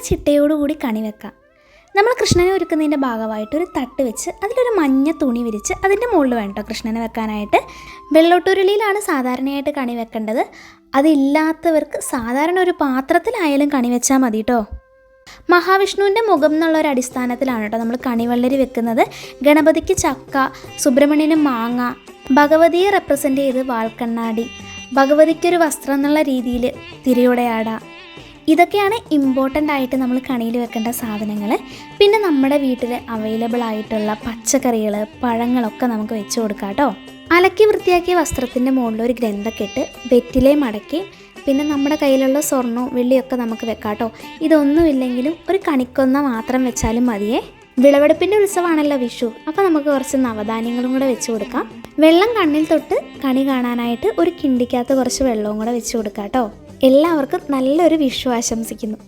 ചിട്ടയോടുകൂടി കണി വെക്കാം. നമ്മൾ കൃഷ്ണനെ ഒരുക്കുന്നതിൻ്റെ ഭാഗമായിട്ട് ഒരു തട്ട് വെച്ച് അതിലൊരു മഞ്ഞ തുണി വിരിച്ച് അതിൻ്റെ മുകളിൽ വേണം കേട്ടോ കൃഷ്ണനെ വെക്കാനായിട്ട്. വെള്ളോട്ടുരുളിയിലാണ് സാധാരണയായിട്ട് കണി വെക്കേണ്ടത്. അതില്ലാത്തവർക്ക് സാധാരണ ഒരു പാത്രത്തിലായാലും കണി വെച്ചാൽ മതി കേട്ടോ. മഹാവിഷ്ണുവിൻ്റെ മുഖം എന്നുള്ളൊരു അടിസ്ഥാനത്തിലാണ് കേട്ടോ നമ്മൾ കണിവെള്ളരി വെക്കുന്നത്. ഗണപതിക്ക് ചക്ക, സുബ്രഹ്മണ്യന് മാങ്ങ, ഭഗവതിയെ റെപ്രസെൻ്റ് ചെയ്ത് വാൽക്കണ്ണാടി, ഭഗവതിക്കൊരു വസ്ത്രം എന്നുള്ള രീതിയിൽ തിരയുടയാട, ഇതൊക്കെയാണ് ഇമ്പോർട്ടൻ്റ് ആയിട്ട് നമ്മൾ കണിയിൽ വെക്കേണ്ട സാധനങ്ങൾ. പിന്നെ നമ്മുടെ വീട്ടിൽ അവൈലബിൾ ആയിട്ടുള്ള പച്ചക്കറികൾ, പഴങ്ങളൊക്കെ നമുക്ക് വെച്ച് കൊടുക്കാം കേട്ടോ. അലക്കി വൃത്തിയാക്കിയ വസ്ത്രത്തിൻ്റെ മുകളിൽ ഒരു ഗ്രന്ഥക്കെട്ട് വെറ്റിലേ മടക്കി പിന്നെ നമ്മുടെ കയ്യിലുള്ള സ്വർണ്ണവും വെള്ളിയൊക്കെ നമുക്ക് വെക്കാം കേട്ടോ. ഇതൊന്നുമില്ലെങ്കിലും ഒരു കണിക്കൊന്ന മാത്രം വെച്ചാലും മതിയേ. വിളവെടുപ്പിൻ്റെ ഉത്സവമാണല്ലോ വിഷു, അപ്പോൾ നമുക്ക് കുറച്ച് നവധാന്യങ്ങളും കൂടെ വെച്ച് കൊടുക്കാം. വെള്ളം കണ്ണിൽ തൊട്ട് കണി കാണാനായിട്ട് ഒരു കിണ്ടിക്കകത്ത് കുറച്ച് വെള്ളവും കൂടെ വെച്ച് കൊടുക്കാം കേട്ടോ. എല്ലാവർക്കും നല്ലൊരു വിഷു ആശംസിക്കുന്നു.